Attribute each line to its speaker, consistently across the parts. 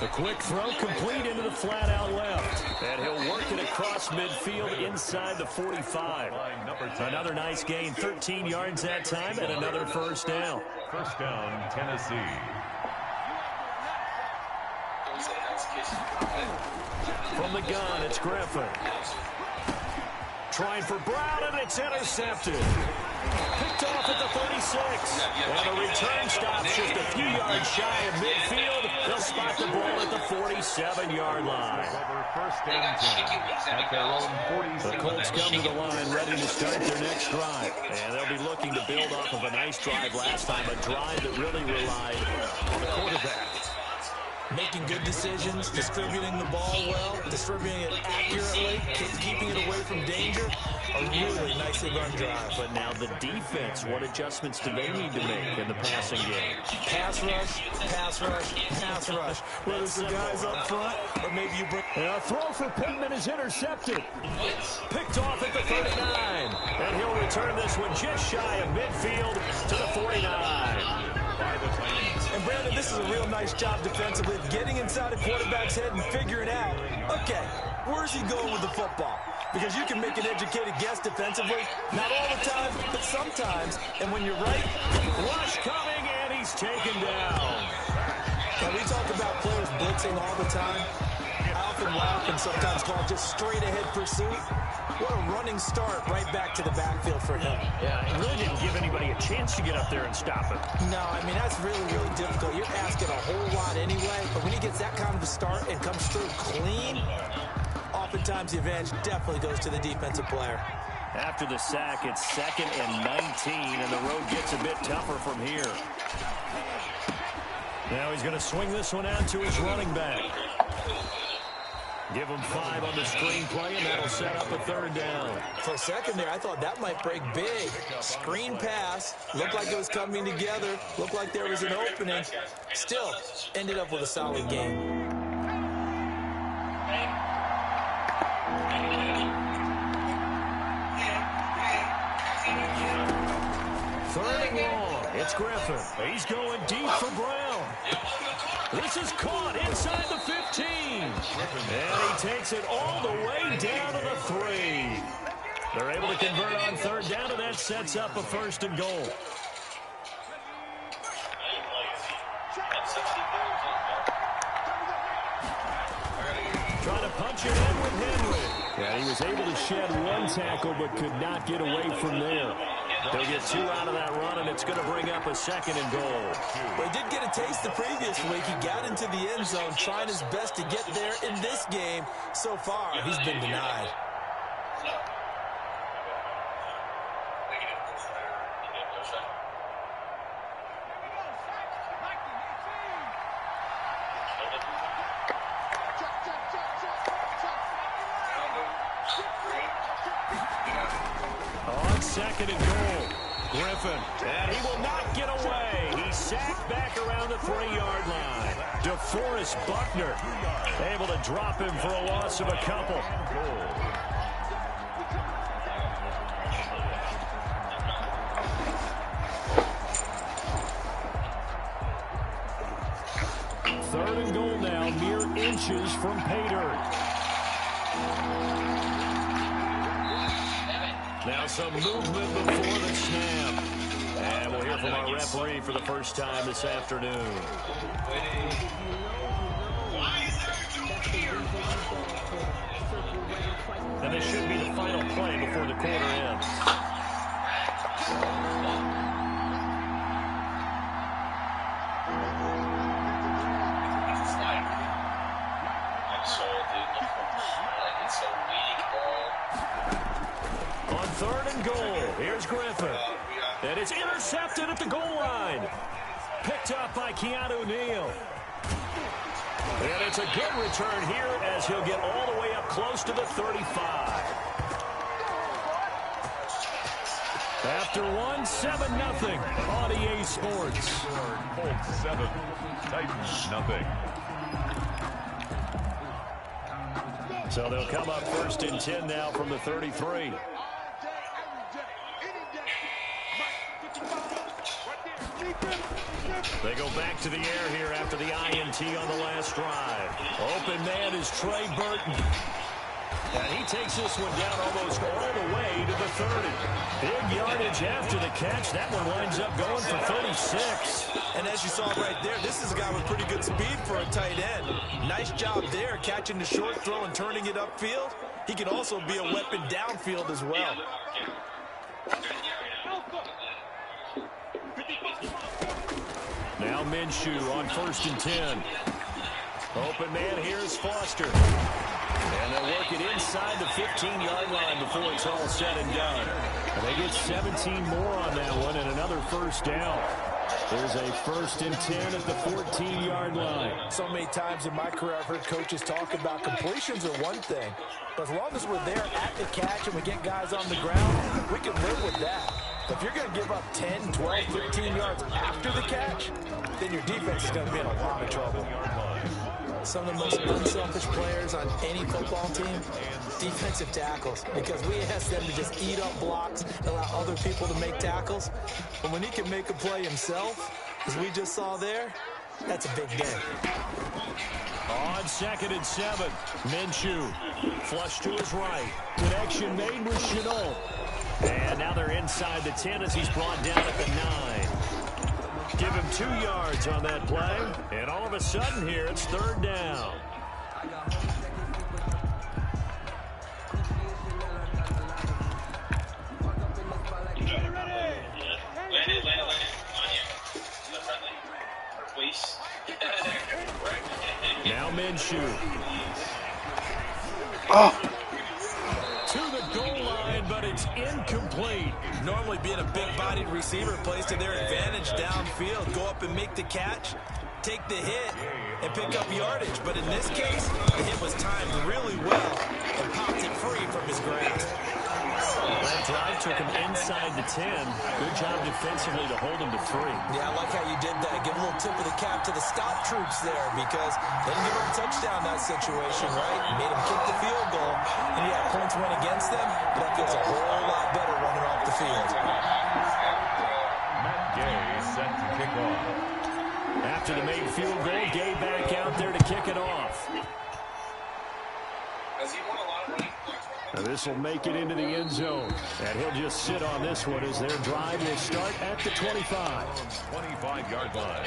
Speaker 1: The quick throw complete into the flat out left. And he'll work it across midfield inside the 45. Another nice gain, 13 yards that time, and another first down.
Speaker 2: First down, Tennessee.
Speaker 1: From the gun, it's Griffin. Trying for Brown, and it's intercepted. Picked off at the 36. And the return stops just a few yards shy of midfield. They'll spot the ball at the 47-yard line.
Speaker 2: First down at their own 47.
Speaker 1: The Colts come to the line ready to start their next drive. And they'll be looking to build off of a nice drive last time, a drive that really relied on the quarterback.
Speaker 3: Making good decisions, distributing the ball well, distributing it accurately, keeping it away from danger. A really nicely run drive.
Speaker 1: But now the defense, what adjustments do they need to make in the passing game?
Speaker 3: Pass rush, pass rush, pass rush. Whether it's the guys up front or maybe you bring...
Speaker 1: A throw for Pittman is intercepted. Picked off at the 39. And he'll return this one just shy of midfield to the 49.
Speaker 3: And Brandon, this is a real nice job defensively of getting inside a quarterback's head and figuring out, okay, where's he going with the football? Because you can make an educated guess defensively. Not all the time, but sometimes. And when you're right,
Speaker 1: rush coming, and he's taken down.
Speaker 3: Now, we talk about players blitzing all the time. I often laugh and sometimes call it just straight-ahead pursuit. What a running start right back to the backfield for him.
Speaker 1: Yeah, it really didn't give anybody a chance to get up there and stop him.
Speaker 3: No, I mean, that's really, really difficult. You're asking a whole lot anyway, but when he gets that kind of a start and comes through clean, oftentimes the advantage definitely goes to the defensive player.
Speaker 1: After the sack, it's 2nd and 19, and the road gets a bit tougher from here. Now he's going to swing this one out to his running back. Give him 5 on the screen play, and that'll set up a 3rd down.
Speaker 3: For a second there, I thought that might break big. Screen pass. Looked like it was coming together. Looked like there was an opening. Still, ended up with a solid game.
Speaker 1: Third and long. It's Griffin. He's going deep for Brown. This is caught inside the 15. And he takes it all the way down to the 3. They're able to convert on 3rd down, and that sets up a 1st and goal. Trying to punch it in with Henry. Yeah, he was able to shed one tackle but could not get away from there. They'll get 2 out of that run, and it's going to bring up a 2nd and goal.
Speaker 3: Well, he did get a taste the previous week. He got into the end zone, trying his best to get there in this game. So far, he's been denied.
Speaker 1: On 2nd and goal, Griffin, and he will not get away. He's sacked back around the 3-yard line. DeForest Buckner able to drop him for a loss of a couple. Third and goal now, mere inches from pay dirt. Now some movement before the snap. And we'll hear from our referee for the first time this afternoon. And this should be the final play before the quarter ends. On 3rd and goal, here's Griffin. And it's intercepted at the goal line. Picked up by Keanu Neal. And it's a good return here as he'll get all the way up close to the 35. After 7-0 on EA Sports.
Speaker 2: Colts 7, Titans nothing.
Speaker 1: So they'll come up 1st and 10 now from the 33. They go back to the air here after the INT on the last drive. Open man is Trey Burton. And he takes this one down almost all the way to the 30. Big yardage after the catch. That one winds up going for 36.
Speaker 3: And as you saw right there, this is a guy with pretty good speed for a tight end. Nice job there, catching the short throw and turning it upfield. He can also be a weapon downfield as well.
Speaker 1: Now Minshew on 1st and 10. Open man, here's Foster. And they'll work it inside the 15-yard line before it's all said and done. And they get 17 more on that one and another first down. There's a 1st and 10 at the 14-yard line.
Speaker 3: So many times in my career I've heard coaches talk about completions are one thing. But as long as we're there at the catch and we get guys on the ground, we can live with that. But if you're going to give up 10, 12, 15 yards after the catch, then your defense is going to be in a lot of trouble. Some of the most unselfish players on any football team, defensive tackles, because we ask them to just eat up blocks, allow other people to make tackles. But when he can make a play himself, as we just saw there, that's a big day.
Speaker 1: On 2nd and 7, Minshew flush to his right. Connection made with Chenault. And now they're inside the 10 as he's brought down at the 9. Give him 2 yards on that play. And all of a sudden here, it's 3rd down. Now Minshew. To the goal line, but it's incomplete.
Speaker 3: Normally being a big-bodied receiver plays to their advantage downfield. Go up and make the catch, take the hit, and pick up yardage. But in this case, the hit was timed really well and popped it free from his grasp.
Speaker 1: That drive took him inside the 10. Good job defensively to hold him to 3.
Speaker 3: Yeah, I like how you did that. Give a little tip of the cap to the stop troops there because they didn't give him a touchdown in that situation, right? Made him kick the field goal. And yeah, points went against them, but that feels a whole lot better running off the field.
Speaker 2: Matt Gay set to kick off.
Speaker 1: After the made field goal, Gay back out there to kick it off. Now this will make it into the end zone. And he'll just sit on this one as their drive will start at the 25.
Speaker 2: 25-yard line.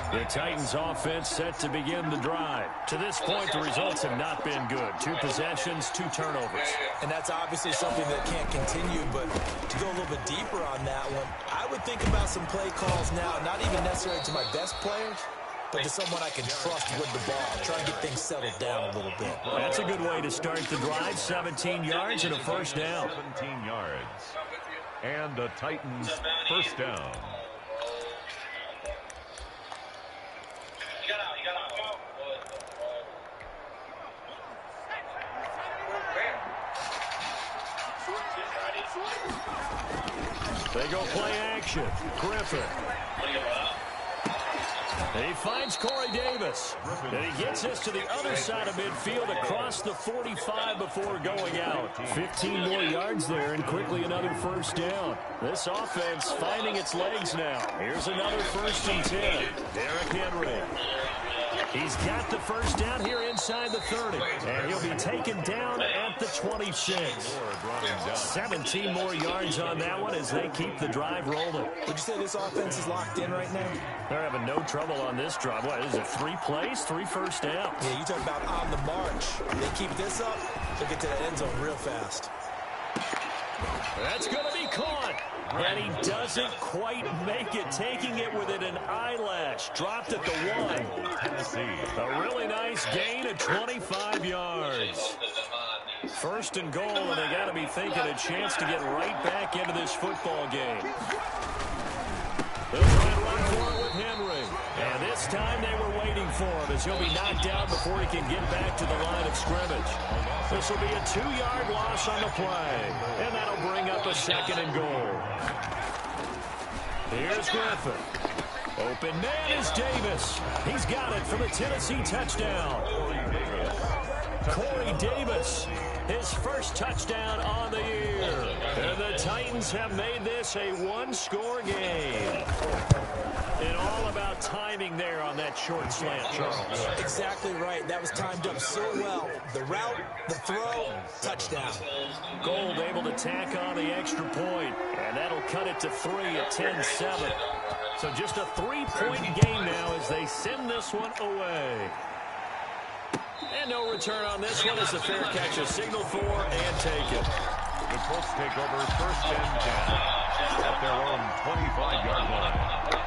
Speaker 1: The Titans offense set to begin the drive. To this point, the results have not been good. 2 possessions, 2 turnovers.
Speaker 3: And that's obviously something that can't continue, but to go a little bit deeper on that one, I would think about some play calls now, not even necessarily to my best players, but to someone I can trust with the ball. Try and get things settled down a little bit.
Speaker 1: That's a good way to start the drive. 17 yards and a first down.
Speaker 2: 17 yards. And the Titans first down.
Speaker 1: They go play action. Griffin. He finds Corey Davis. And he gets us to the other side of midfield across the 45 before going out. 15 more yards there and quickly another first down. This offense finding its legs now. Here's another 1st and 10. Derrick Henry. He's got the first down here inside the 30. And he'll be taken down at the 26. 17 more yards on that one as they keep the drive rolling.
Speaker 3: Would you say this offense is locked in right now?
Speaker 1: They're having no trouble on this drive. What is it, 3 plays, 3 first downs?
Speaker 3: Yeah, you talk about on the march. They keep this up, they'll get to the end zone real fast.
Speaker 1: That's going to be caught. And he doesn't quite make it, taking it within an eyelash. Dropped at the 1.
Speaker 2: Tennessee.
Speaker 1: A really nice gain of 25 yards. 1st and goal, and they got to be thinking a chance to get right back into this football game. They'll try to run for it with Henry. And this time they were waiting for him as he'll be knocked down before he can get back to the line of scrimmage. This will be a 2-yard loss on the play. And that'll bring up a 2nd and goal. Here's Griffin. Open man is Davis. He's got it for the Tennessee touchdown. Corey Davis, his first touchdown on the year. And the Titans have made this a one-score game. And all about timing there on that short slant, Charles.
Speaker 3: Exactly right. That was timed up so well. The route, the throw, touchdown.
Speaker 1: Gold able to tack on the extra point. And that'll cut it to 3 at 10-7. So just a 3-point game now as they send this one away. And no return on this one as the fair catch is signaled for and taken.
Speaker 2: The Colts take over 1st and 10 at their own 25-yard line.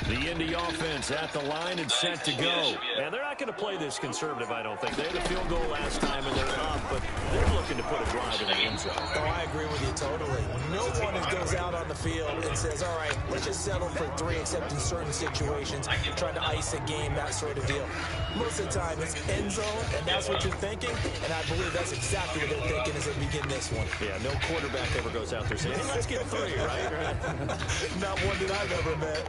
Speaker 1: The Indy offense at the line and set to go. And they're not going to play this conservative, I don't think. They had a field goal last time, and they're up, but they're looking to put a drive in the end zone.
Speaker 3: Oh, I agree with you totally. No one goes out on the field and says, all right, let's just settle for 3, except in certain situations, trying to ice a game, that sort of deal. Most of the time, it's end zone, and that's what you're thinking, and I believe that's exactly what they're thinking as they begin this one.
Speaker 1: Yeah, no quarterback ever goes out there saying, hey, let's get 3, right?
Speaker 3: Not one that I've ever met.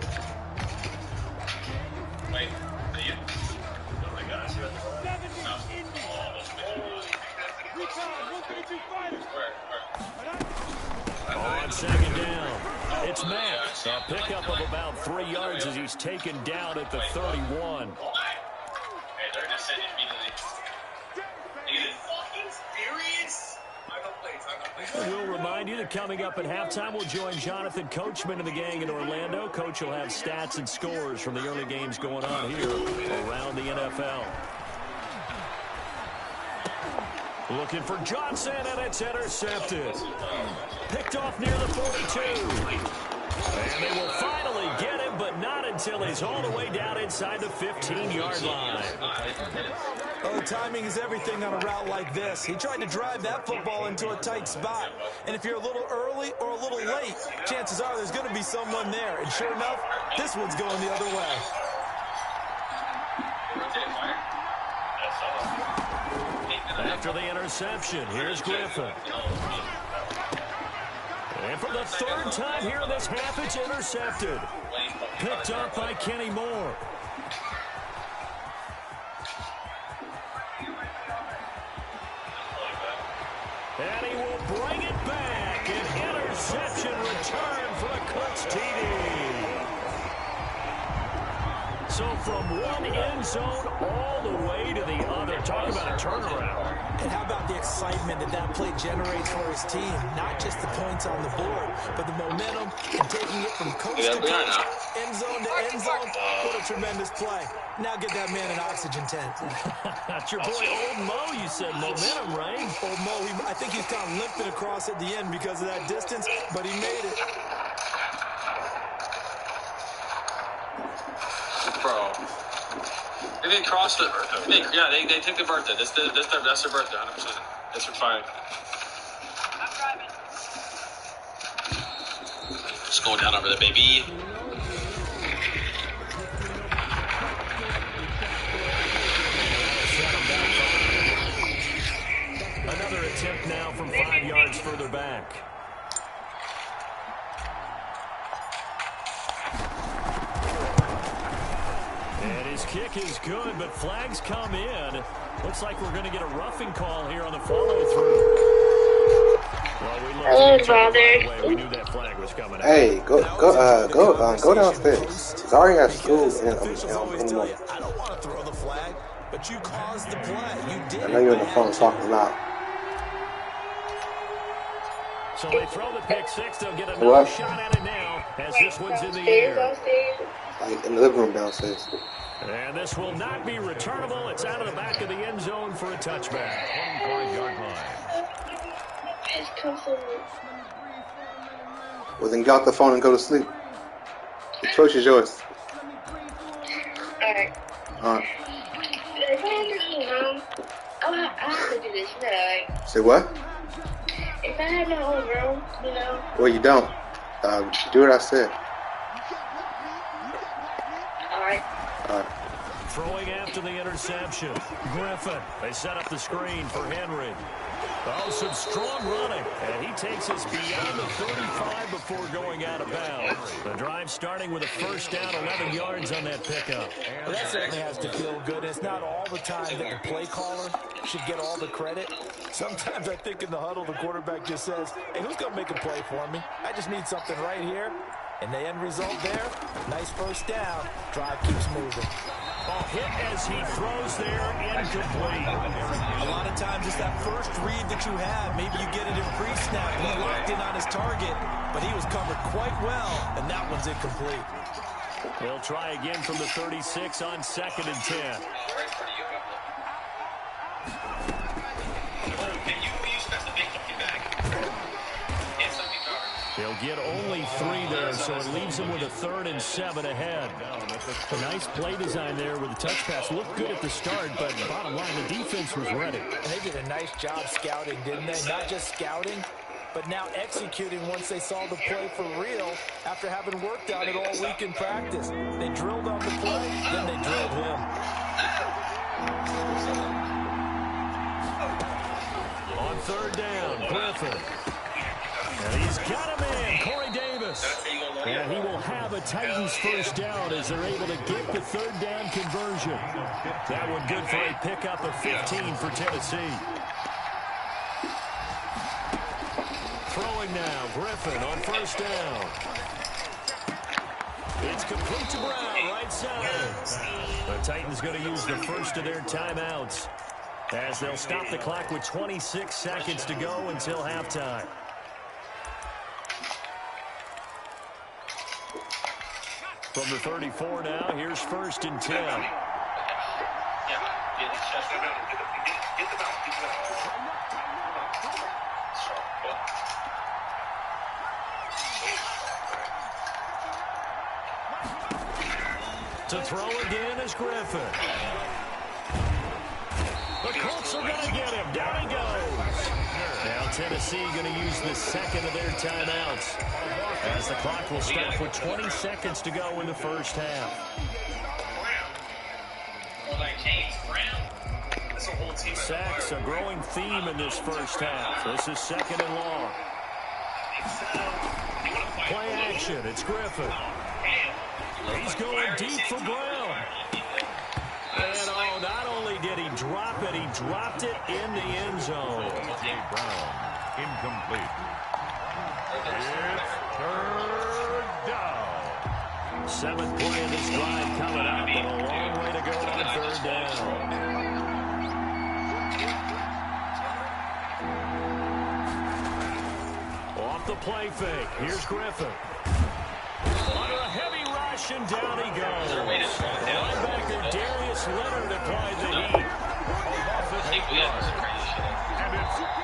Speaker 1: On second down, it's Matt. A pickup of about 3 yards as he's taken down at the 31. We'll remind you that coming up at halftime, we'll join Jonathan Coachman and the gang in Orlando. Coach will have stats and scores from the early games going on here around the NFL. Looking for Johnson, and it's intercepted. Picked off near the 42. And they will finally get him, but not until he's all the way down inside the 15-yard line.
Speaker 3: Oh, timing is everything on a route like this. He tried to drive that football into a tight spot. And if you're a little early or a little late, chances are there's going to be someone there. And sure enough, this one's going the other way.
Speaker 1: After the interception, here's Griffin. And for the 3rd time here in this half, it's intercepted. Picked up by Kenny Moore. And he will bring it back. An interception return for a Cooks TD. So from one end zone all the way to the other. Talk about a turnaround.
Speaker 3: And how about the excitement that play generates for his team? Not just the points on the board, but the momentum and taking it from coast to coast, end zone to end zone. What a tremendous play. Now get that man an oxygen tent.
Speaker 1: That's your boy Old Mo, you said. Momentum, right?
Speaker 3: Old Mo, I think he's kind of limping across at the end because of that distance, but he made it.
Speaker 4: Bro. If they cross the, they take the birthday. That's their birthday, 100%. That's fine. I'm driving. Just going down over the baby.
Speaker 1: Another attempt now from 5 yards further back. And his kick is good, but flags come in. Looks like we're going to get a roughing call here on the follow-through. Well, we knew that flag was coming out.
Speaker 5: Hey, go downstairs. Zari has school in the morning.
Speaker 3: I don't want to throw the flag, but you caused the play. You did.
Speaker 5: I know you're on the phone talking loud.
Speaker 1: So they throw the pick six. They'll get another shot at it now as this one's in the air.
Speaker 5: Like in the living room downstairs.
Speaker 1: And this will not be returnable. It's out of the back of the end zone for a touchback.
Speaker 2: 25-yard line.
Speaker 5: Well, then get off the phone and go to sleep. The choice is yours.
Speaker 6: Alright.
Speaker 5: Alright.
Speaker 6: I have to do this, no.
Speaker 5: Say what?
Speaker 6: If if I had my own room, you know.
Speaker 5: Well, you don't. Do what I said.
Speaker 6: All right.
Speaker 5: All right.
Speaker 1: Throwing after the interception. Griffin. They set up the screen for Henry. Oh, some strong running. And he takes us beyond the 35 before going out of bounds. The drive starting with a first down, 11 yards on that pickup.
Speaker 3: Well, that certainly has to feel good. It's not all the time that the play caller should get all the credit. Sometimes I think in the huddle, the quarterback just says, hey, who's going to make a play for me? I just need something right here. And the end result there, nice first down. Drive keeps moving.
Speaker 1: A hit as he throws there, incomplete.
Speaker 3: A lot of times it's that first read that you have. Maybe you get it in pre-snap. He locked in on his target, but he was covered quite well, and that one's incomplete.
Speaker 1: They'll try again from the 36 on 2nd and 10. They'll get only 3 there, so it leaves them with a 3rd and 7 ahead. A nice play design there with the touch pass. Looked good at the start, but bottom line, the defense was ready.
Speaker 3: And they did a nice job scouting, didn't they? Not just scouting, but now executing once they saw the play for real after having worked on it all week in practice. They drilled on the play, then they drilled him.
Speaker 1: On 3rd down, Griffin. And he's got him in, Corey Davis. And he will have a Titans first down as they're able to get the 3rd down conversion. That one good for a pickup of 15 for Tennessee. Throwing now, Griffin on 1st down. It's complete to Brown, right side. The Titans going to use the first of their timeouts as they'll stop the clock with 26 seconds to go until halftime. From the 34 now, here's 1st and 10. To throw again is Griffin. The Colts are going to get him. Down he goes. Now Tennessee going to use the 2nd of their timeouts as the clock will stop with 20 seconds to go in the first half. Sacks, a growing theme in this first half. This is 2nd and long. Play action. It's Griffin. He's going deep for Brown. And oh, not only did he drop it, he dropped it in the end zone.
Speaker 2: Brown, incomplete. It's 3rd down.
Speaker 1: 7th play of this drive coming up, but a long way to go on 3rd down. Off the play fake, here's Griffin. Under a heavy rush, and down he goes. Linebacker Darius Leonard applied the heat.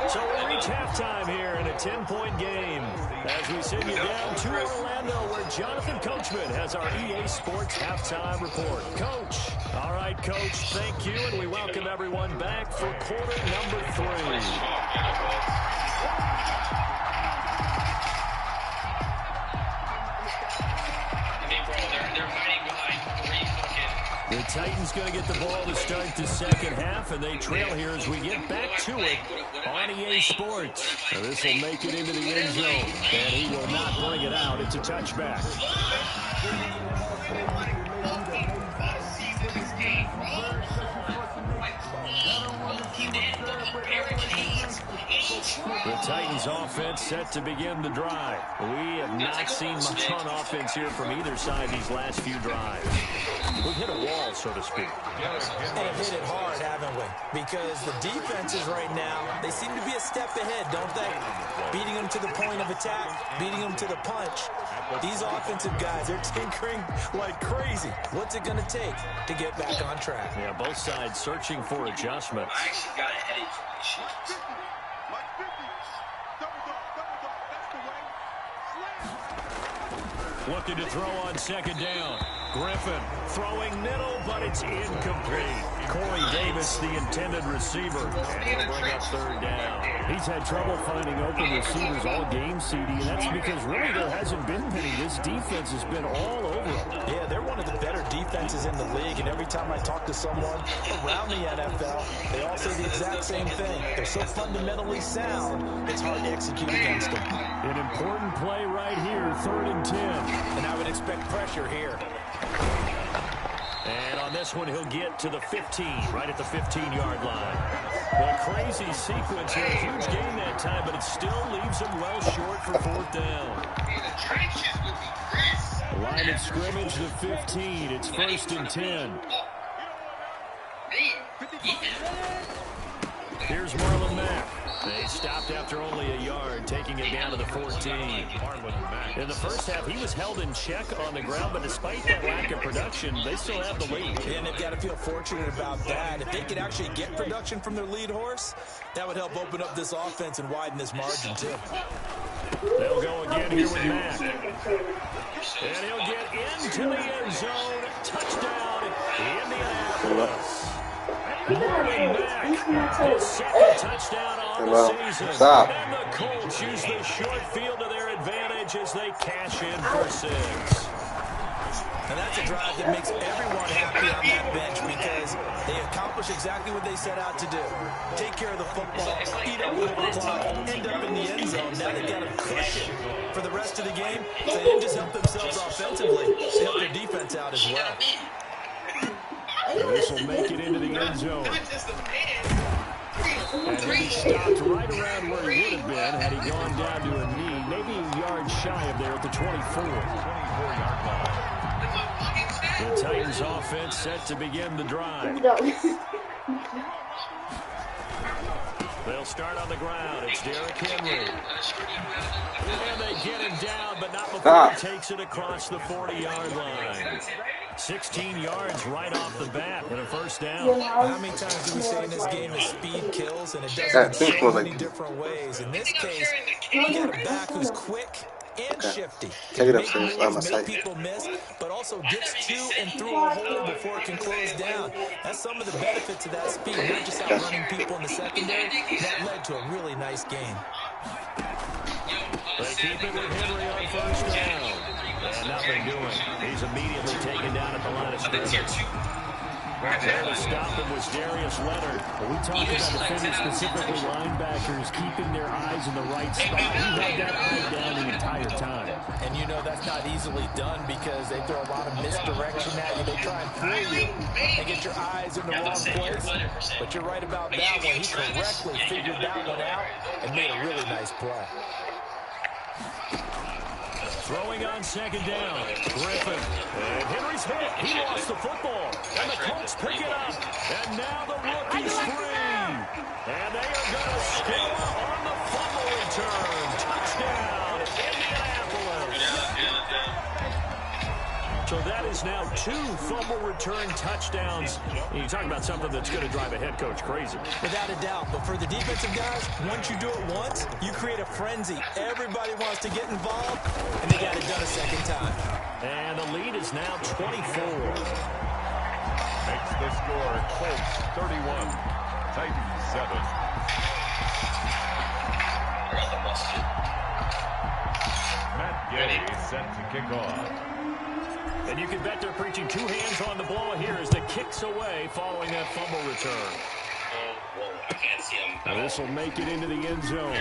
Speaker 1: So we'll reach halftime here in a 10-point game as we send you down to Orlando, where Jonathan Coachman has our EA Sports halftime report. Coach. All right, Coach, thank you, and we welcome everyone back for quarter number 3. The Titans going to get the ball to start the second half, and they trail here as we get back to it on EA Sports. Now this will make it into the end zone, and he will not bring it out. It's a touchback. The Titans offense set to begin the drive. We have not seen much on offense here from either side these last few drives. We've hit a wall, so to speak.
Speaker 3: And hit it hard, haven't we? Because the defenses right now, they seem to be a step ahead, don't they? Beating them to the point of attack, beating them to the punch. These offensive guys, they're tinkering like crazy. What's it going to take to get back on track?
Speaker 1: Yeah, both sides searching for adjustments.
Speaker 4: I actually got a headache from this shit.
Speaker 1: Looking to throw on second down. Griffin throwing middle, but it's incomplete. Corey Davis, the intended receiver, and he'll bring up third down.
Speaker 7: He's had trouble finding open receivers all game, CD, and that's because really there hasn't been many. This defense has been all over them.
Speaker 3: Yeah, they're one of the better defenses in the league, and every time I talk to someone around the NFL, they all say the exact same thing. They're so fundamentally sound, it's hard to execute against them.
Speaker 7: An important play right here, 3rd and 10.
Speaker 3: And I would expect pressure here.
Speaker 1: And on this one, he'll get to the 15, right at the 15-yard line. A crazy sequence here. A huge gain that time, but it still leaves him well short for 4th down.
Speaker 7: Line of scrimmage to 15. It's 1st and 10.
Speaker 1: Here's Marlon Mack. They stopped after only a yard, taking it down to the 14. In the first half, he was held in check on the ground, but despite that lack of production, they still have the lead.
Speaker 3: And they've got to feel fortunate about that. If they could actually get production from their lead horse, that would help open up this offense and widen this margin, too.
Speaker 1: They'll go again here with Mack. And he'll get into the end zone. Touchdown, Indianapolis. Marlon Mack, his second touchdown on the season.
Speaker 5: Stop.
Speaker 1: And the Colts use the short field to their advantage as they cash in for 6.
Speaker 3: And that's a drive that makes everyone happy on that bench because they accomplish exactly what they set out to do. Take care of the football, eat up the clock, end up in the end zone. Now they've got to push it for the rest of the game. So they didn't just help themselves offensively, they helped their defense out as well.
Speaker 7: This will make it into the end zone. And he stopped right around where he would have been had he gone down to a knee, maybe a yard shy of there at the 24.
Speaker 2: 24-yard line.
Speaker 1: The Titans offense set to begin the drive. They'll start on the ground. It's Derrick Henry. And they get him down, but not before he takes it across the 40-yard line. 16 yards right off the bat and a 1st down.
Speaker 3: How many times do we say in this game that speed kills, and it does it in so many different ways? In this case, you got a back who's quick and shifty.
Speaker 5: Take it upstairs. I'm a
Speaker 3: Make people miss, but also gets to and through a hole before it can close down. That's some of the benefits of that speed, not just outrunning people in the secondary. That led to a really nice game.
Speaker 1: They keep it with Henry on 1st down. And nothing doing. He's immediately taken down at the line of scrimmage. There to stop him was Darius Leonard.
Speaker 7: We talked about defenders, specifically linebackers, keeping their eyes in the right spot. He had that eye down the entire time.
Speaker 3: And you know that's not easily done because they throw a lot of misdirection at you. They try and fool you and get your eyes in the wrong place. But you're right about that one. He correctly figured that one out and made a really nice play.
Speaker 1: Throwing on 2nd down. Griffin. And Henry's hit. He lost the football. And the Colts pick it up. And now the rookie's free. And they are going to score on the fumble return. Touchdown, Indianapolis. So that is now 2 fumble return touchdowns. You talk about something that's going to drive a head coach crazy.
Speaker 3: Without a doubt. But for the defensive guys, once you do it once, you create a frenzy. Everybody wants to get involved, and they got it done a second time.
Speaker 1: And the lead is now 24.
Speaker 2: Makes the score Colts 31, Titans 7. Matt Gay set to kick off.
Speaker 1: And you can bet they're preaching 2 hands on the ball here as the kicks away following that fumble return.
Speaker 4: I can't see him.
Speaker 7: Now this will make it into the end zone.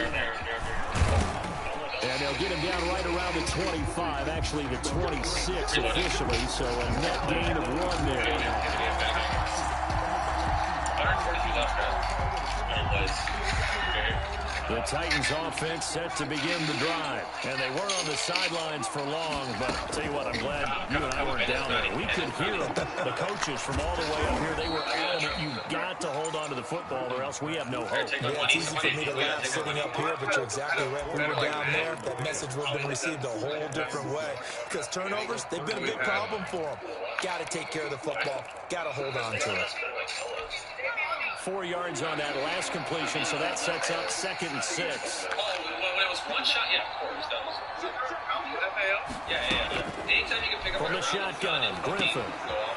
Speaker 7: And they'll get him down right around the 25, actually the 26 officially, so a net gain of 1 there.
Speaker 4: 142
Speaker 1: The Titans offense set to begin the drive. And they were on the sidelines for long, but I'll tell you what, I'm glad you and I weren't down there. We could hear the coaches from all the way up here. They were adamant, you've got to hold on to the football or else we have no hope.
Speaker 3: Yeah, it's easy for me to laugh sitting up here, but you're exactly right. We were down there. That message would have been received a whole different way. Because turnovers, they've been a big problem for them. Got to take care of the football. Got to hold on to it.
Speaker 1: 4 yards on that last completion, so that sets up 2nd and 6.
Speaker 4: Oh, when it was one shot? Yeah, of course. That was yeah. Anytime you can pick up
Speaker 1: from the shotgun, Griffin.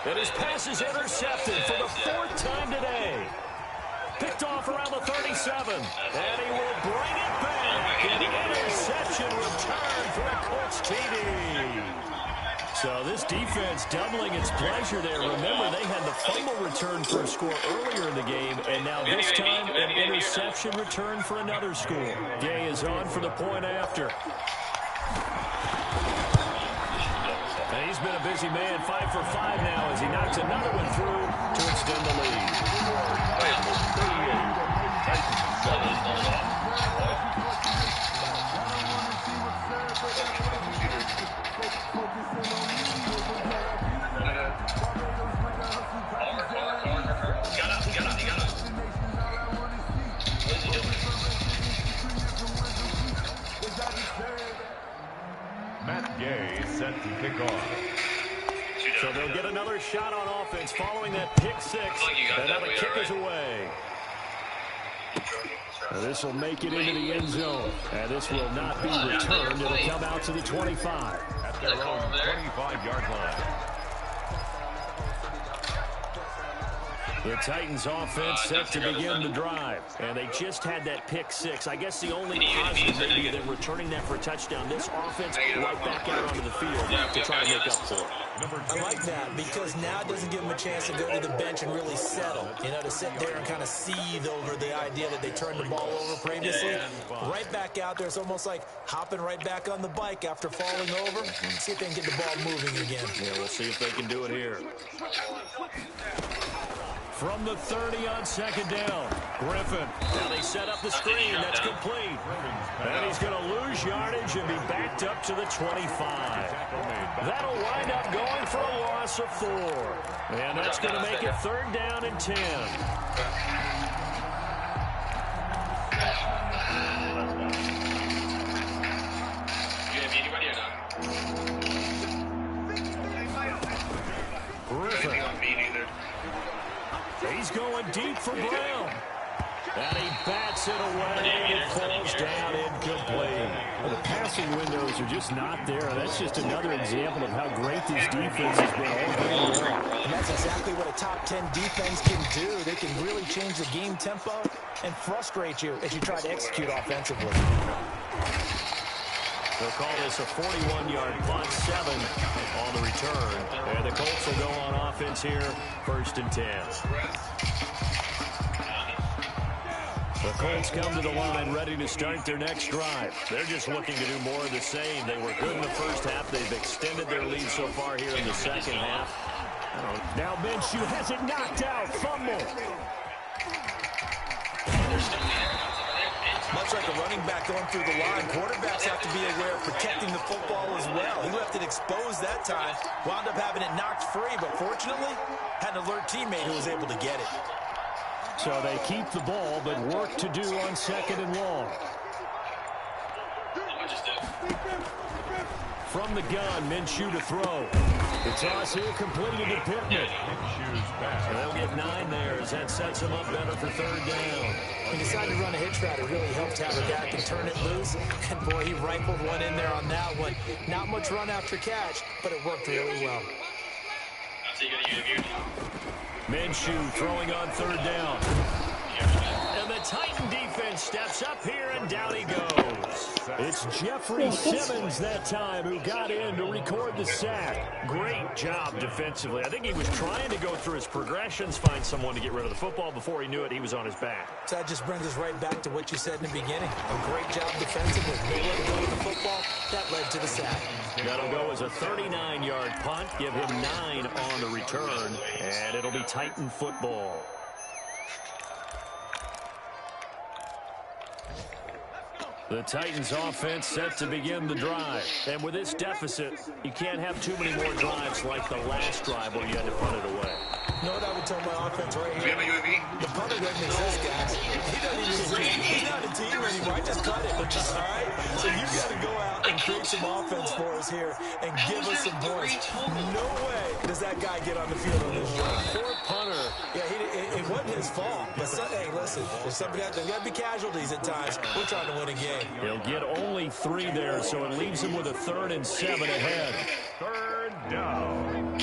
Speaker 1: And his pass is intercepted for the 4th time today. Picked off around the 37. And he will bring it back. An interception return for a Colts TD. So this defense doubling its pleasure there. Remember, they had the fumble return for a score earlier in the game, and now this time an interception return for another score. Gay is on for the point after. And he's been a busy man, 5 for 5 now as he knocks another one through to extend the lead.
Speaker 2: Set to kick off.
Speaker 1: So they'll get another shot on offense following that pick 6. And now the kick is away. This will make it into the end zone. And this will not be returned. It'll come out to the 25.
Speaker 2: At their own 25-yard line.
Speaker 1: The Titans offense set to begin the drive. And they just had that pick 6. I guess the only positive maybe them returning that for a touchdown. This offense right back out onto the field to try to make up for it.
Speaker 3: I like that because now it doesn't give them a chance to go to the bench and really settle. You know, to sit there and kind of seethe over the idea that they turned the ball over previously. Right back out there. It's almost like hopping right back on the bike after falling over. See if they can get the ball moving again.
Speaker 1: Yeah, we'll see if they can do it here. From the 30 on 2nd down, Griffin. Now they set up the screen. That's complete. And he's going to lose yardage and be backed up to the 25. That'll wind up going for a loss of 4. And that's going to make it 3rd down and 10. Griffin. He's going deep for Brown. And he bats it away. It falls down incomplete.
Speaker 7: Well, the passing windows are just not there. That's just another example of how great this defense has been all game long.
Speaker 3: And that's exactly what a top 10 defense can do. They can really change the game tempo and frustrate you as you try to execute offensively.
Speaker 1: They'll call this a 41-yard punt, 7 on the return. And the Colts will go on offense here, 1st and 10. The Colts come to the line ready to start their next drive. They're just looking to do more of the same. They were good in the first half. They've extended their lead so far here in the second half.
Speaker 7: Now Minshew has it knocked out. Fumble.
Speaker 3: Much like a running back going through the line, quarterbacks have to be aware of protecting the football as well. He left it exposed that time, wound up having it knocked free, but fortunately, had an alert teammate who was able to get it.
Speaker 7: So they keep the ball, but work to do on 2nd and long.
Speaker 1: From the gun, Minshew to throw. The toss here completed to Pittman. And they'll get 9 there as that sets him up better for 3rd down.
Speaker 3: He decided to run a hitch route. It really helped to have a guy can turn it loose. And boy, he rifled one in there on that one. Not much run after catch, but it worked really well.
Speaker 1: Minshew throwing on 3rd down. And the Titan defense steps up here, and down he goes.
Speaker 7: It's Jeffrey Simmons that time who got in to record the sack.
Speaker 1: Great job defensively. I think he was trying to go through his progressions, find someone to get rid of the football. Before he knew it, he was on his back.
Speaker 3: So that just brings us right back to what you said in the beginning. A great job defensively. They let go of the football. That led to the sack.
Speaker 1: That'll go as a 39-yard punt. Give him 9 on the return, and it'll be Titan football. The Titans offense set to begin the drive. And with this deficit, you can't have too many more drives like the last drive where you had to punt it away.
Speaker 3: You know what I would tell my offense right here? The punter doesn't exist, guys. He doesn't even exist. He's not a team anymore. I just cut it. All right? So you got to go out and create some offense for us here and give us some points. No way does that guy get on the field on this drive.
Speaker 1: Poor punter.
Speaker 3: Yeah, it wasn't his fault. But, hey, listen, there's got to be casualties at times. We're trying to win a game.
Speaker 7: He'll get only 3 there, so it leaves him with a 3rd and 7 ahead.
Speaker 2: 3rd down.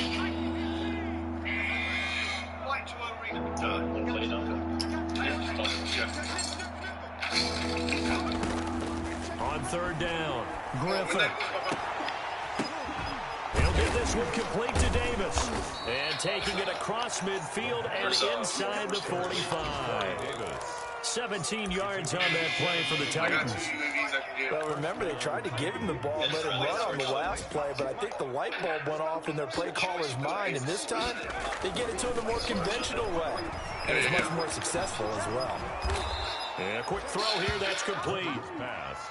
Speaker 7: On 3rd down, Griffin. He'll get this one complete to Davis. And taking it across midfield and inside the 45. 17 yards on that play for the Titans.
Speaker 3: Well, remember, they tried to give him the ball and let him run on the last play, but I think the light bulb went off in their play caller's mind, and this time they get it to him the more conventional way, and it's much more successful as well.
Speaker 7: And a quick throw here, that's complete.
Speaker 2: Pass.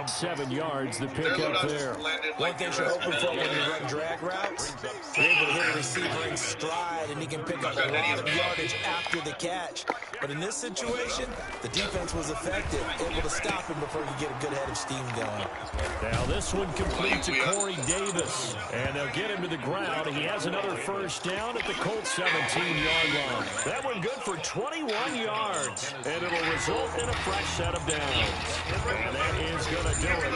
Speaker 7: 7 yards, the pickup there.
Speaker 3: One thing you're hoping for when you run drag routes, you're able to hit a receiver in stride, and he can pick up a lot of yardage after the catch. But in this situation, the defense was effective, able to stop him before he could get a good head of steam going.
Speaker 7: Now this one complete to Corey Davis. And they'll get him to the ground. He has another 1st down at the Colts 17-yard line. That one good for 21 yards. And it'll result in a fresh set of downs. And that is going to do it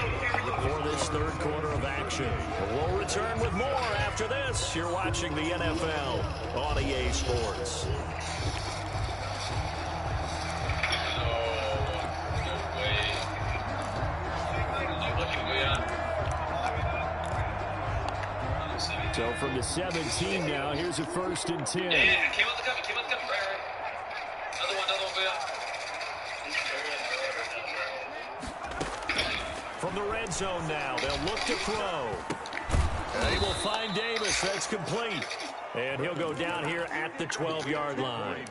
Speaker 7: for this 3rd quarter of action. We'll return with more after this. You're watching the NFL on EA Sports. So from the 17 now, here's a 1st and 10.
Speaker 4: Yeah, came out the cover. Right. Another one.
Speaker 7: From the red zone now, they'll look to throw. They will find Davis. That's complete. And he'll go down here at the 12-yard line.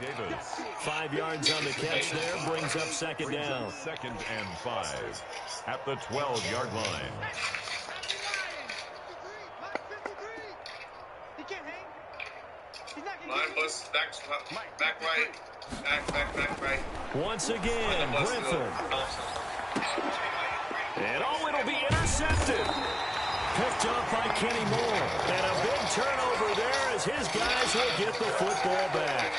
Speaker 7: 5 yards on the catch there, brings up 2nd down.
Speaker 2: 2nd and 5 at the 12-yard line.
Speaker 8: Line bus, back right. Back right.
Speaker 7: Once again, Griffin. And it'll be intercepted. Picked up by Kenny Moore. And a big turnover there as his guys will get the football back.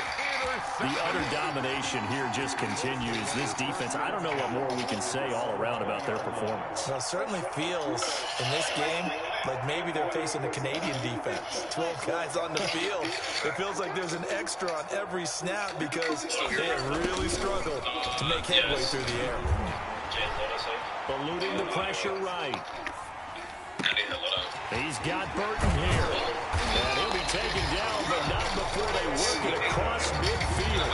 Speaker 7: The utter domination here just continues. This defense, I don't know what more we can say all around about their performance.
Speaker 3: Well, it certainly feels in this game like maybe they're facing a Canadian defense. 12 guys on the field. It feels like there's an extra on every snap because they have really struggled to make headway through the air.
Speaker 7: Eluding the pressure right. He's got Burton here. And he'll be taken down, but not before they work it across midfield.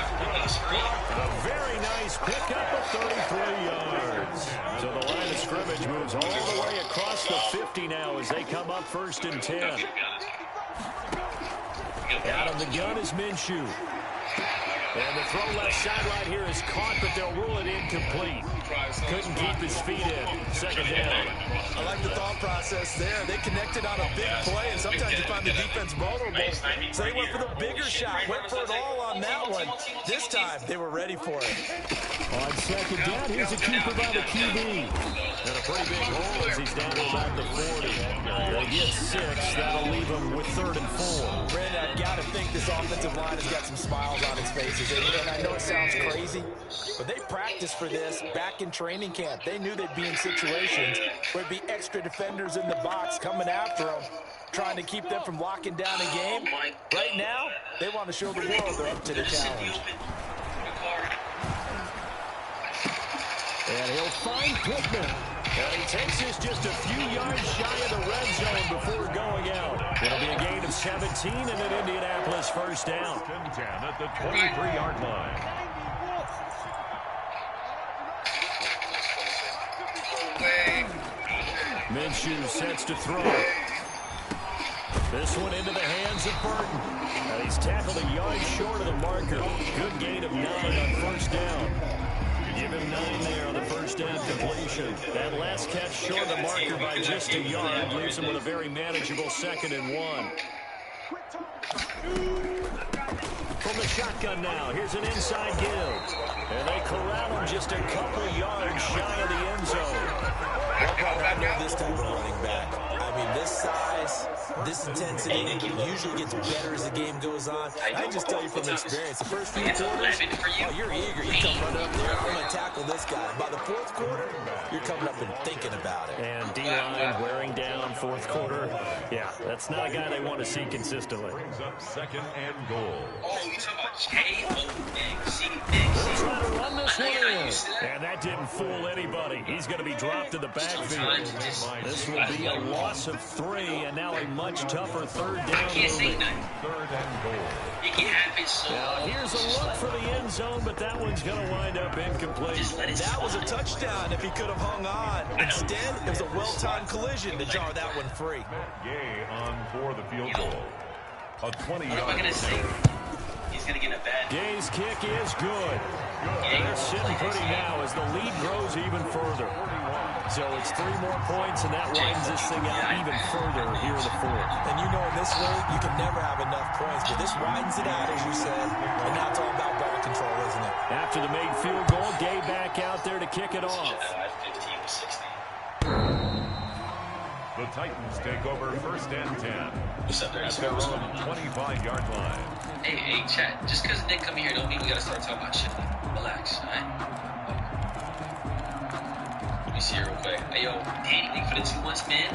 Speaker 7: A very nice pickup of 33 yards. So the line of scrimmage moves all the way across the 50 now as they come up 1st and 10. Out of the gun is Minshew. And the throw left sideline here is caught, but they'll rule it incomplete. Couldn't keep his feet in. 2nd down.
Speaker 3: I like the thought process there. They connected on a big play, and sometimes you find the defense vulnerable. So they went for the bigger shot, went for it all on that one. This time, they were ready for it.
Speaker 7: On 2nd down, here's a keeper by the QB. And a pretty big hole as he's down to about the 40. They get 6. That'll leave them with 3rd and 4.
Speaker 3: Brandon, I've got to think this offensive line has got some smiles on its faces. And I know it sounds crazy, but they practiced for this back in training camp. They knew they'd be in situations where it'd be extra defenders in the box coming after them, trying to keep them from locking down a game. Right now, they want to show the world they're up to the challenge.
Speaker 7: And he'll find Pittman. And he takes this just a few yards shy of the red zone before going out. It'll be a gain of 17 and an Indianapolis 1st down.
Speaker 2: 10 at the 23-yard line.
Speaker 7: Minshew sets to throw. This one into the hands of Burton. And he's tackled a yard short of the marker. Good gain of 9 on 1st down. Give him 9 there on the 1st down completion. That last catch short of the marker by just a yard leaves him with a very manageable 2nd and 1. From the shotgun now, here's an inside give. And they corral him just a couple yards shy of the end zone.
Speaker 3: I know this type of running back. I mean, this size, This intensity usually gets better as the game goes on. I can just tell you from experience, the first few quarters, you're eager. You come running up there, I'm going to tackle this guy. By the fourth quarter, you're coming up and thinking about it.
Speaker 7: And D-line wearing down fourth quarter. Yeah, that's not a guy they want to see consistently.
Speaker 2: Brings up second and goal.
Speaker 4: Oh, you talking about J-O-N-C.
Speaker 7: They'll try to run this one in. And that didn't fool anybody. He's going to be dropped in the backfield. This will be a loss of 3, and now a much tougher third down moving.
Speaker 2: Third and goal.
Speaker 4: You can have it so.
Speaker 7: Now, here's a look for the end zone, but that one's going to wind up incomplete.
Speaker 3: That was a touchdown if he could have hung on. Instead, it was a well-timed collision to jar that one free.
Speaker 2: Matt Gay on for the field goal. A 20-yard.
Speaker 4: What am I going to say? He's going to get a bad.
Speaker 7: Gay's kick is good. They're sitting pretty now as the lead grows even further. So it's 3 more points, and that widens this thing out even further here in the fourth.
Speaker 3: And you know in this league, you can never have enough points, but this widens it out, as you said. And now it's all about ball control, isn't it?
Speaker 7: After the made field goal, Gay back out there to kick it off.
Speaker 4: 15-60.
Speaker 2: The Titans take over first and 10
Speaker 4: What's up there?
Speaker 2: at their own 25-yard line.
Speaker 4: Hey, chat. Just because Nick come here don't mean we got to start talking about shit. Relax, all right? Let me see here real quick. Hey, yo, Danny, thank you for the 2 months, man.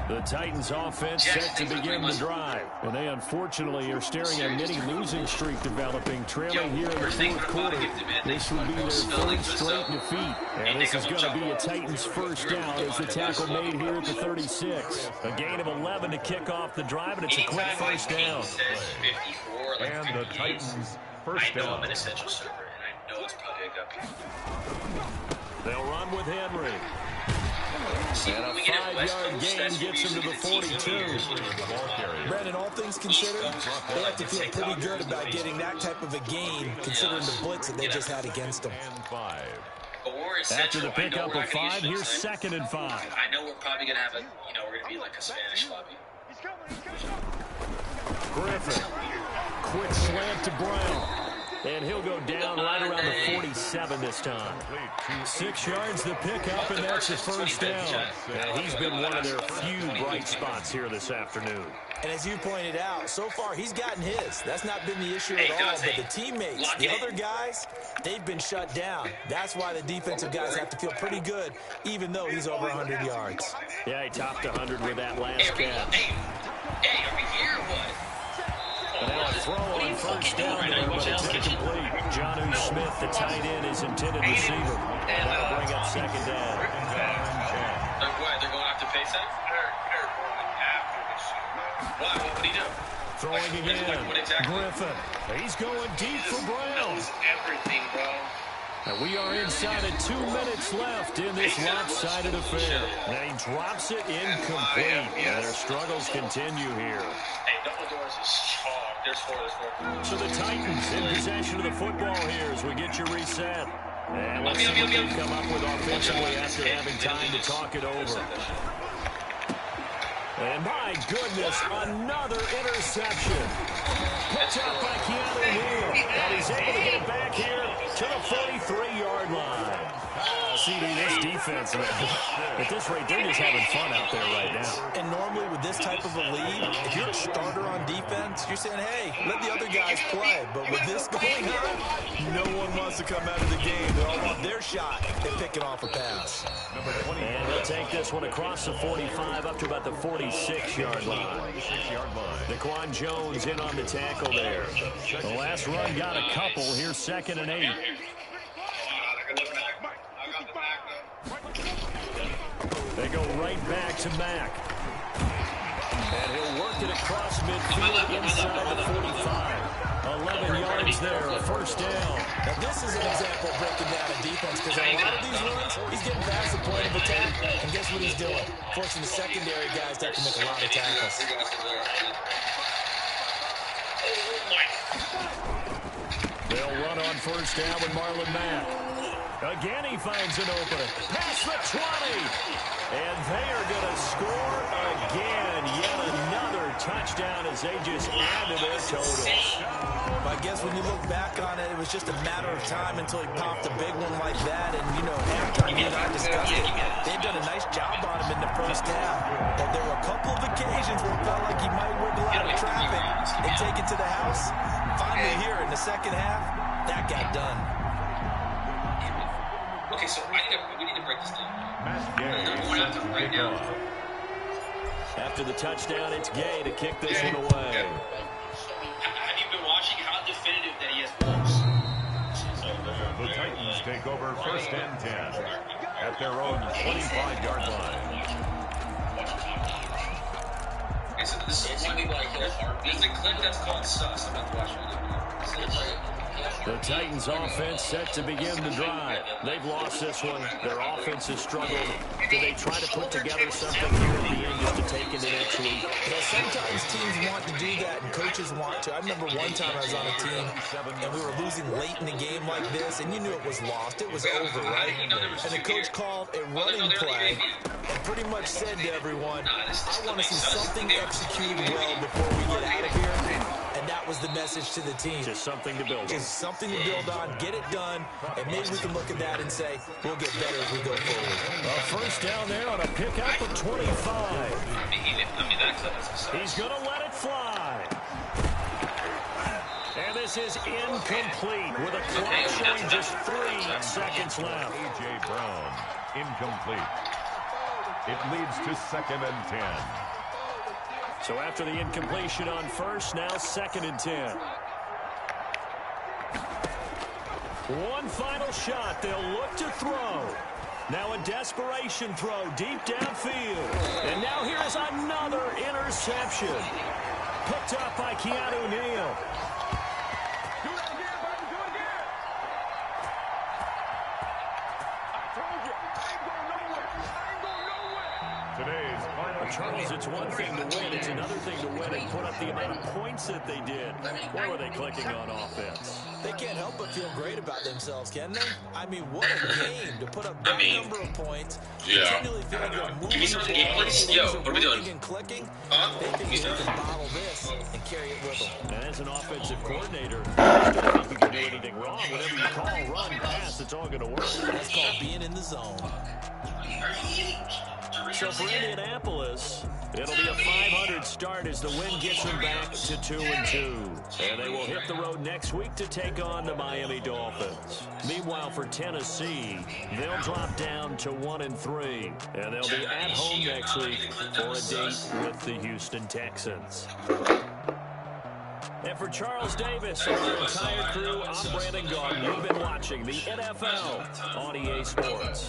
Speaker 7: The Titans offense set to begin the drive. And they unfortunately are staring at a mini losing streak developing, trailing here in the fourth quarter. This will be their 3rd straight defeat. And this is going to be a Titans first down as the tackle made here at the 36. A gain of 11 to kick off the drive, and it's a quick first down.
Speaker 2: And the Titans first down.
Speaker 4: I know I'm an essential server, and I know it's probably a guppy.
Speaker 7: They'll run with Henry. And a 5-yard gain gets him to the 42.
Speaker 3: Brandon, all things considered, they have to feel pretty good about getting that type of a gain, considering the blitz that they just had against them.
Speaker 7: After the pickup of 5, here's 2nd and 5.
Speaker 4: I know we're probably going to have a, we're going to be like a Spanish lobby.
Speaker 7: Griffin. Quick slant to Brown. And he'll go down right around the 47 this time. 6 yards the pickup, and that's the first down. And he's been one of their few bright spots here this afternoon.
Speaker 3: And as you pointed out, so far he's gotten his. That's not been the issue at all. But the teammates, the other guys, they've been shut down. That's why the defensive guys have to feel pretty good, even though he's over 100 yards.
Speaker 7: Yeah, he topped 100 with that last catch.
Speaker 4: Hey, are we here or what?
Speaker 7: And now a throw on first down there, but it's incomplete. Jonnu Smith, the tight end, is intended receiver. And that'll bring up 2nd down.
Speaker 4: They're going after Payson? They're going after the shooter. Why? What would he do?
Speaker 7: Throwing again. Griffin. He's going deep for Brown.
Speaker 8: Everything, bro.
Speaker 7: And we are inside of 2 minutes left in this lopsided affair. And he drops it incomplete. And their struggles continue here.
Speaker 4: Hey, double doors is chalk. There's 4.
Speaker 7: So the Titans in possession of the football here as we get you reset. And let's see what they come up with offensively after having time to talk it over. And my goodness, another interception. Picked up by Keanu Neal. And he's able to get it back here to the 43-yard line. CD, this defense, at this rate, they're just having fun out there right now.
Speaker 3: And normally with this type of a lead, if you're a starter on defense, you're saying, hey, let the other guys play. But with this going on, no one wants to come out of the game. They all want their shot at picking off a pass.
Speaker 7: And they'll take this one across the 45 up to about the 46-yard line. Daquan Jones in on the tackle there. The last run got a couple. Here's 2nd and 8. They go right back to Mack. And he'll work it across midfield inside the 45. 11 yards there, a first down.
Speaker 3: Now this is an example of breaking down a defense, because on a lot of these runs, he's getting past the point of attack, and guess what he's doing? Forcing the secondary guys to have to make a lot of tackles.
Speaker 7: They'll run on first down with Marlon Mack. Again, he finds an opening. Past the 20. And they are going to score again. Yet another touchdown as they just add to their totals.
Speaker 3: I guess when you look back on it, it was just a matter of time until he popped a big one like that. And, you know, halftime, you and I discussed it. They've done a nice job on him in the first half. But there were a couple of occasions where it felt like he might wiggle out of traffic and take it to the house. Finally here in the second half, that got done.
Speaker 4: Okay, so we need to break this down.
Speaker 2: Number
Speaker 4: one after right now.
Speaker 7: After the touchdown, it's Gay to kick this one away.
Speaker 4: Have you been watching how definitive that he has balls?
Speaker 2: The Titans take over first and 10 at their own 25-yard line.
Speaker 4: Okay, so this is one there's a clip that's called Sus. I'm about to watch it.
Speaker 7: The Titans offense set to begin the drive. They've lost this one. Their offense has struggled. Do they try to put together something here at the end just to take into next week?
Speaker 3: Yeah, sometimes teams want to do that and coaches want to. I remember one time I was on a team and we were losing late in the game like this and you knew it was lost. It was over, right? And the coach called a running play and pretty much said to everyone, I want to see something executed well before we get out of here. And that was the message to the team.
Speaker 7: Just something to build on.
Speaker 3: Just something to build on, get it done, and maybe we can look at that and say, we'll get better as we go forward.
Speaker 7: A first down there on a pickup of 25. He's going to let it fly. And this is incomplete with a clock showing just 3 seconds left.
Speaker 2: A.J. Brown, incomplete. It leads to second and 10.
Speaker 7: So after the incompletion on first, now second and 10. One final shot. They'll look to throw. Now a desperation throw deep downfield. And now here is another interception. Picked up by Keanu Neal. Charles, it's one thing to win. It's another thing to win and put up the amount of points that they did. Where were they clicking on offense?
Speaker 3: They can't help but feel great about themselves, can they? I mean, what a game to put up that number of points.
Speaker 4: Yeah.
Speaker 3: Give me
Speaker 4: some game points. Yo, what are we doing?
Speaker 3: And clicking. They think they can bottle this and carry it with them.
Speaker 7: And as an offensive coordinator, I don't think you can do anything wrong. Whatever you call, run, pass, it's all going to work.
Speaker 3: That's called being in the zone.
Speaker 7: So for Indianapolis, it'll be a 500 start as the win gets them back to 2-2. And they will hit the road next week to take on the Miami Dolphins. Meanwhile, for Tennessee, they'll drop down to 1-3. And they'll be at home next week for a date with the Houston Texans. And for Charles Davis and our entire crew, I'm Brandon Gordon. You've been watching the NFL on EA Sports.